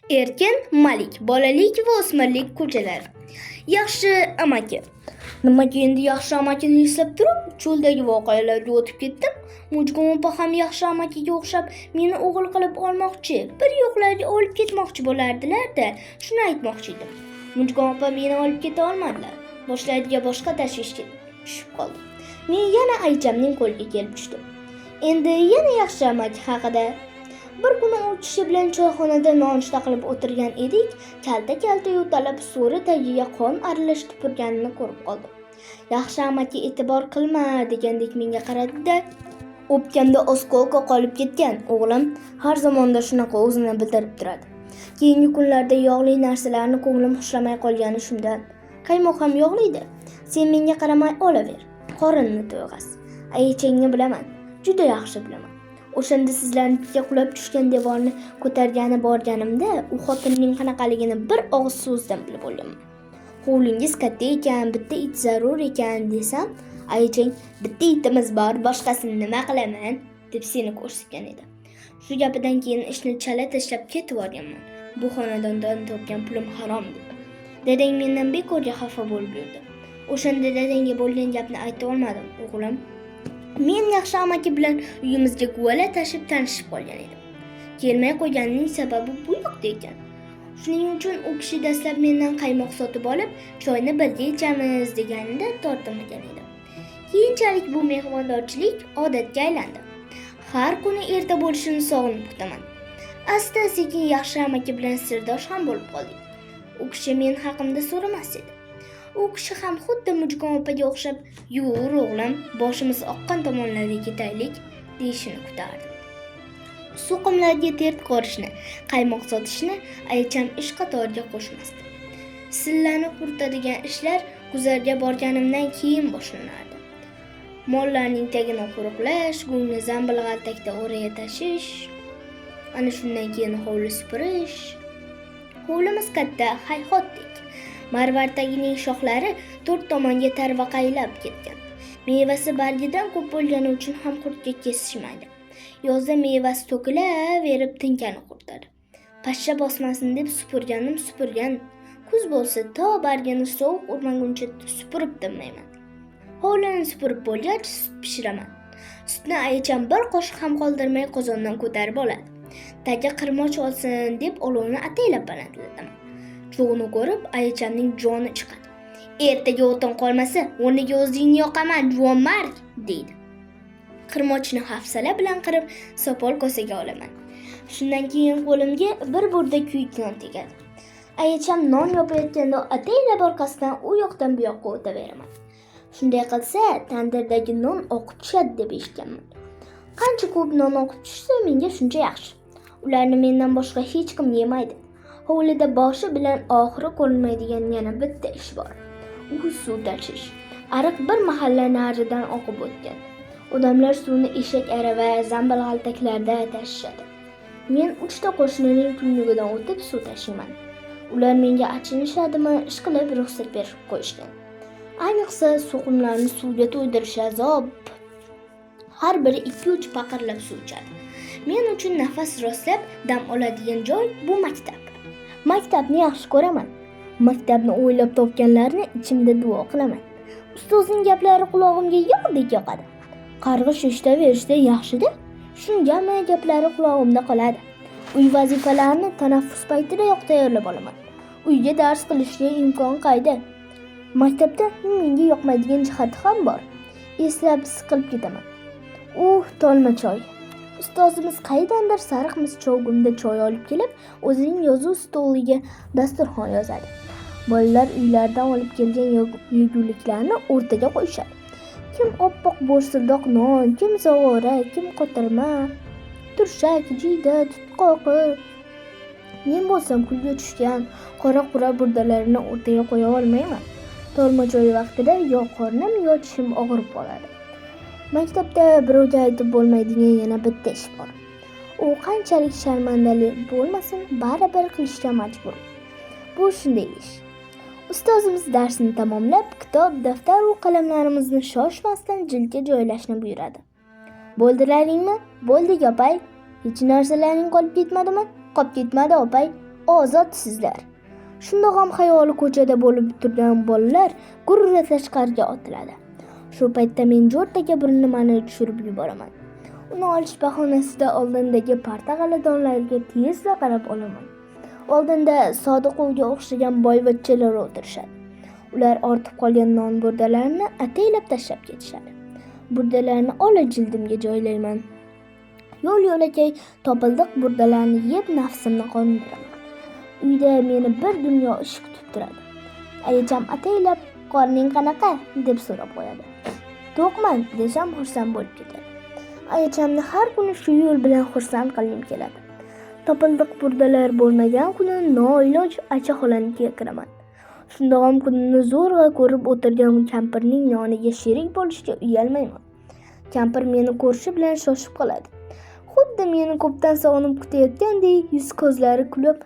Erkin Malik, bolalik va o'smirlik ko'chalari. Yaxshi amaki. Nimaga endi yaxshi amakini eslab turib, cho'ldagi voqealarga o'tib ketdim. Mujg'um opa ham yaxshi amakiga o'xshab meni o'g'il qilib olmoqchi, bir yo'qlarga olib ketmoqchi bo'lardilar-da, shuni aytmoqchi edim. Mujg'um opa meni olib keta olmadilar. Boshlaydiga boshqa tashvishga tushib qoldim. Men yana aychamning qo'liga kelib tushdim. Endi yana yaxshi amaki haqida. Bir kuni u kishi bilan choyxonada nonushta qilib o'tirgan edik. Kalta yo'talib so'ri tagiga qon aralashib turganini ko'rib qoldim. Yaxshi amaki e'tibor qilma degandek menga qaradi-da, o'pkamda oskolka qolib ketgan. O'g'lim har zamonda shunaqa o'zini bildirib turadi. Keyingi kunlarda yog'li narsalarni ko'nglim xushlamay qolgani shundan. Qaymoq ham yog'liydi. Sen menga qaramay olaver. Qorinni to'yg'az. Aychangni bilaman. Juda yaxshi bilaman. O'shanda sizlarnikiga qulab tushgan devorni ko'targani borganimda, u xotinning qanaqaligini bir og'iz so'zdan bilib olganman. Hovlingiz katta ekan, bitta it zarur ekan desam, aychang bitta itimiz bor, boshqasini nima qilaman deb seni ko'rsatgan edi. Shu gapidan keyin ishni chala tashlab ketib borganman. Bu xonadondan topgan pulim harom deb. Dadang mendan bekorga xafa bo'lib yurdi. O'shanda dadangga bo'lgan gapni ayta olmadim, o'g'lim. Men yaxshi amaki bilan uyimizga guvala tashib tanishib qolgan edim. Kelmay qo'yganining sababi bu yoqda ekan. Shuning uchun u kishi dastlab mendan qaymoq sotib olib, choyni birga ichamiz deganida tortmagan edim. Keyinchalik bu mehmondorchilik odatga aylandi. Har kuni erta bo'lishini sog'inib kutaman. Asta-sekin yaxshi amaki bilan sirdosh ham bo'lib qoldik. U kishi men haqimda so'ramas edi. U kishi ham xuddi Mujg'um opaga o'xshab, "Yur o'g'lim, boshimiz oqqan tomonlarga ketaylik" deyishini kutardim. Suqimlarga tert qorishni, qaymoq sotishni aycham ish qatoriga qo'shmasdi. Sillani quritadigan ishlar guzarga borganimdan keyin boshlanardi. Mollarning tagini quruqlash, go'ngni zambil g'altakda o'raga tashish, ana shundan keyin hovli supurish. Hovlimiz katta, hayhotdek. Marvartagining shoxlari to'rt tomonga tarvaqaylab ketgan. Mevasi bargidan ko'p bo'lgani uchun ham qurtga kesishmaydi. Yozda mevasi to'kilaverib tinkani quritadi. Pashsha bosmasin deb supurgan. Kuz bo'lsa to bargini sovuq urmaguncha supurib tinmayman. Hovlini supurib bo'lgach sut pishiraman. Sutni aycham bir qoshiq ham qoldirmay qozondan ko'tarib oladi. Tagi qirmoch olsin deb olovni ataylab balandlataman. Cho'g'ni ko'rib aychamning joni chiqadi. Ertaga o'tin qolmasa, o'rniga o'zingni yoqaman, juvon marg deydi. Qirmochni hafsala bilan qirib, sopol kosaga olaman. Shundan keyin qo'limga bir burda kuyik non tegadi. Aycham non yopayotganda ataylab orqasidan u yoqdan bu yoqqa o'taveraman. Shunday qilsa, tandirdagi non oqib tushadi deb eshitganman. Qancha ko'p non oqib tushsa, menga shuncha yaxshi. Ularni mendan boshqa hech kim yemaydi. Hovlida boshi bilan oxiri ko'rinmaydigan yana bitta ish bor. U suv tashish. Ariq bir mahalla naridan oqib o'tgan. Odamlar suvni eshak arava, zambil g'altaklarda tashishadi. Men 3 ta qo'shnining tuynugidan o'tib suv tashiyman. Ular menga achinishadimi, ishqilib ruxsat berib qo'yishgan. Ayniqsa suqumlarni suvga to'ydirish azob. Har biri 2-3 paqirlab suv ichadi. Men uchun nafas rostlab dam oladigan joy bu maktab. Maktabni yaxshi ko'raman. Maktabni o'ylab topganlarni ichimda duo qilaman. Ustozning gaplari qulog'imga yog'dek yoqadi. Qarg'ish eshitaverishda yaxshi-da. Shungami gaplari qulog'imda qoladi. Uy vazifalarini tanaffus paytidayoq tayyorlab olaman. Uyga dars qilishga imkon qayda? Maktabda menga yoqmaydigan jihati ham bor. Eslab siqilib ketaman. Tolma choy. Ustozimiz qaydandir sariq mis cho'g'imda choy olib kelib, o'zining yozuv stoliga dasturxon yozadi. Bolalar uylaridan olib kelgan yeguliklarni o'rtaga qo'yishadi. Kim oppoq bo'rsildoq non, kim zog'ora, kim qotirma, turshak, jiyda, tutqoqi. Men bo'lsam kulga tushgan qora-qora burdalarini o'rtaga qo'ya olmayman. Tolma choy vaqtida yo qornim yo tishim og'rib qoladi. Maktabda birovga aytib bo'lmaydigan yana bitta ish bor. U qanchalik sharmandali bo'lmasin, baribir qilishga majbur. Bu shunday ish. Ustozimiz darsni tamomlab, kitob, daftar va qalamlarimizni shoshmasdan jilga joylashni buyuradi. Bo'ldilaringmi? Bo'ldik, opay. Hech narsalaring qolib ketmadimi? Qolib ketmadi, opay. ozodsizlar. Shundoq ham xayoli ko'chada bo'lib turgan bolalar gurra tashqariga otiladi. Shu paytda men jo'rtaga bir nimani tushirib yuboraman. Uni olish bahonasida oldindagi parta g'aladonlarga tezda qarab olaman. Oldinda Sodiqovga o'xshagan boyvachchalar o'tirishadi. Ular ortib qolgan non burdalarini ataylab tashlab ketishadi. Burdalarni olib jildimga joylayman. Yo'l-yo'lakay topildiq burdalarni yeb nafsimni qondiraman. Uyda meni bir dunyo ish kutib turadi. Ayacham ataylab "Qorning qanaqa?" deb so'rab qo'yadi. "To'qman" desam xursand bo'lib ketadi. Ayachamni har kuni shu yo'l bilan xursand qilgim keladi. Topildiq burdalar bo'lmagan kuni noiloj acha xolanikiga kiraman. Shunda ham kunini zo'rg'a ko'rib o'tirgan kampirning yoniga sherik bo'lishga uyalmayman. Kampir meni ko'rishi bilan shoshib qoladi. Xuddi meni ko'pdan sog'inib kutayotgandek yuz-ko'zlari kulib,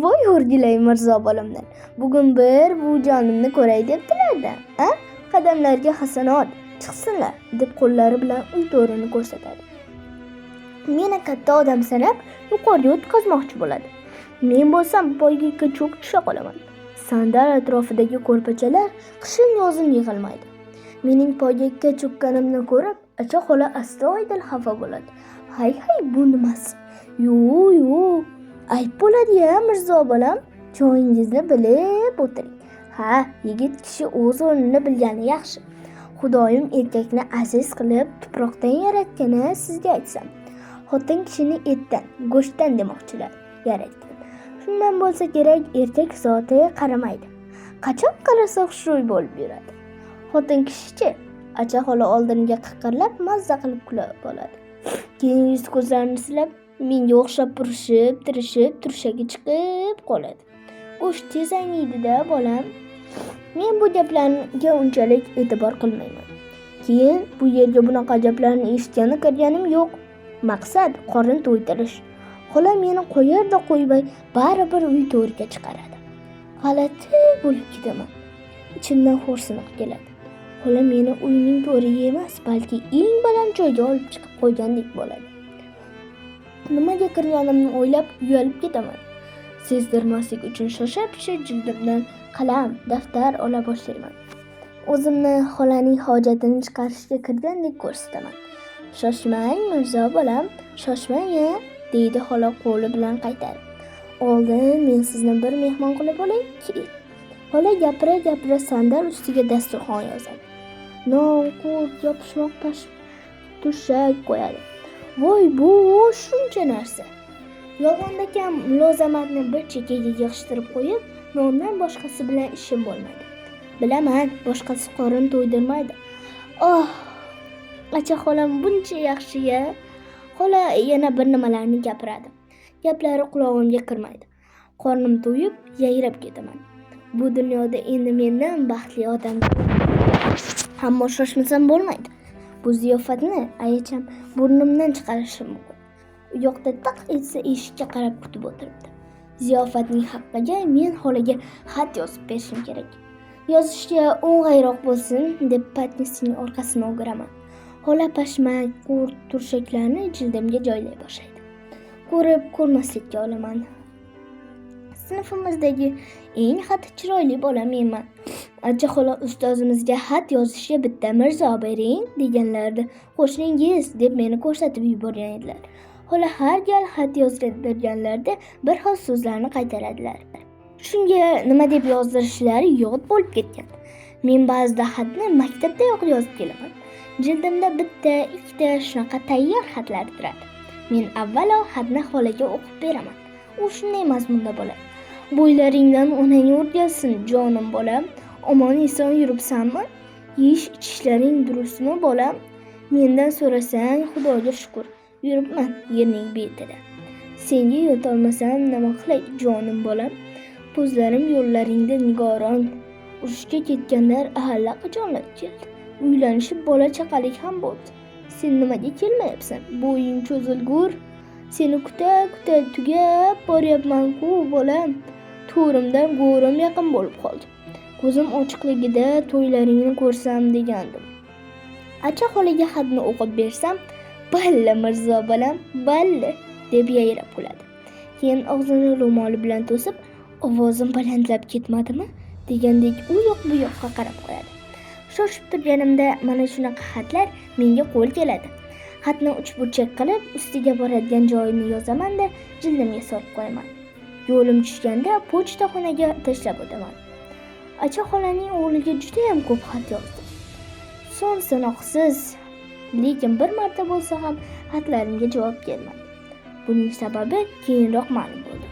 "Voy o'rgilay Mirzo bolamdan. Bugun bir bu jonimni ko'ray debdilar-da. Qadamlarga hasanot, chiqsinlar" deb qo'llari bilan uy to'rini ko'rsatadi. Meni katta odam sanab yuqoriga o'tkazmoqchi bo'ladi. Men bo'lsam poygakka cho'k tusha qolaman. Sandal atrofidagi ko'rpachalar qishin-yozin yig'ilmaydi. Mening poygakka cho'kkanimni ko'rib, acha xola astoydil xafa bo'ladi. "Hay, bu nimasi? Yo'q, ayb bo'ladi-ya Mirzo bolam. Joyingizni bilib o'tiring. Ha, yigit kishi o'z o'rnini bilgani yaxshi. Xudoyim erkakni aziz qilib tuproqdan yaratgani sizga aytsam. Xotin kishini etdan, go'shtdan demoqchilar yaratgan. Shundan bo'lsa kerak, erkak zoti qaramaydi. Qachon qarasa xushro'y bo'lib yuradi. Xotin kishichi, acha xola oldiniga qiqirlab mazza qilib kulib bo'ladi. Keyin yuz ko'zlarini silab, menga o'xshab purishib, tirishib, turshagi chiqib qoladi. Go'sht tez ayniydi-da bolam. Men bu gaplarga unchalik e'tibor qilmayman. Keyin bu yerga bunaqa gaplarni eshitgani kirganim yo'q. Maqsad qorin to'ydirish. Xola meni qo'yarda qo'ymay baribir uy to'riga chiqaradi. G'alati bo'lib ketaman. Ichimdan xo'rsinib keladi. Xola meni uyning to'riga emas, balki eng baland joyga olib chiqib qo'ygandek bo'ladi. Nimaga kirganimni o'ylab uyalib ketaman. Sezdirmaslik uchun shosha-pisha jildimdan qalam, daftar ola boshlayman. O'zimni xolaning hojatini chiqarishga kirgandek ko'rsataman. "Shoshmang Mirzo bolam, shoshmang-a", deydi xola qo'li bilan qaytarib. "Oldin men sizni bir mehmon qilib olay, keyin." Xola gapira sandal ustiga dasturxon yozadi. Non, qurt, yopishmoq turshak qo'yadi. Voy, bu shuncha narsa. Yolg'ondakam mulozamatni bir chekkaga yig'ishtirib qo'yib, nondan boshqasi bilan ishim bo'lmaydi. Bilaman, boshqasi qorin to'ydirmaydi. Acha xolam buncha yaxshi-ya. Xola yana bir nimalarni gapiradi. Gaplari qulog'imga kirmaydi. Qornim to'yib, yayrab ketaman. Bu dunyoda endi mendan baxtli odam yo'q. Ammo shoshmasam bo'lmaydi. Bu ziyofatni ayacham burnimdan chiqarishi mumkin. U yoqda taq etsa eshikka qarab kutib o'tiribdi. Ziyofatning haqqiga men xolaga xat yozib berishim kerak. Yozishga o'ng'ayroq bo'lsin deb patnisning orqasini o'giraman. Xola pashmak, qurt, turshaklarni jildimga joylay boshlaydi. Ko'rib ko'rmaslikka olaman. Sinfimizdagi eng xati chiroyli bola menman. Acha xola ustozimizga xat yozishga bitta Mirzo bering deganlarida, qo'shningiz deb meni ko'rsatib yuborgan edilar. Xola har gal xat yozdirganlarida bir xil so'zlarni qaytaradilar. Shunga nima deb yozdirishlari yod bo'lib ketgan. Men ba'zida xatni maktabdayoq yozib kelaman. Jildimda bitta, ikkita shunaqa tayyor xatlar turadi. Men avvalo xatni xolaga o'qib beraman. U shunday mazmunda bo'ladi. Bo'ylaringdan onang o'rgansin, jonim bolam. Omon eson yuribsanmi? Yeyish-ichishlaring durustmi bolam? Mendan so'rasang, Xudoga shukr, yuribman yerning betida. Senga yotolmasam nima qilay, jonim bolam? Ko'zlarim yo'llaringda nigoron. Urushga ketganlar allaqachonlar keldi. Uylanishib bola chaqalik ham bo'ldi. Sen nimaga kelmayapsan? Bo'ying cho'zilgur. Seni kuta tugab boryapman-ku bolam. To'rimdan go'rim yaqin bo'lib qoldi. Ko'zim ochiqligida to'ylaringni ko'rsam degandim. Acha xolaga xatni o'qib bersam, "Balla Mirzo bolam, balla" deb yayrab kuladi. Keyin og'zini ro'moli bilan to'sib, ovozim balandlab ketmadimi degandek u yoq bu yoqqa qarab qo'yadi. Shoshib turganimda mana shunaqa xatlar menga qo'l keladi. Xatni uchburchak qilib, ustiga boradigan joyini yozaman-da, jildimga solib qo'yaman. Yo'lim tushganda pochtaxonaga tashlab o'taman. Acha xolaning o'g'liga juda ham ko'p xat yozdim. Son sanoqsiz, lekin bir marta bo'lsa ham xatlarimga javob kelmadi. Buning sababi keyinroq ma'lum bo'ldi.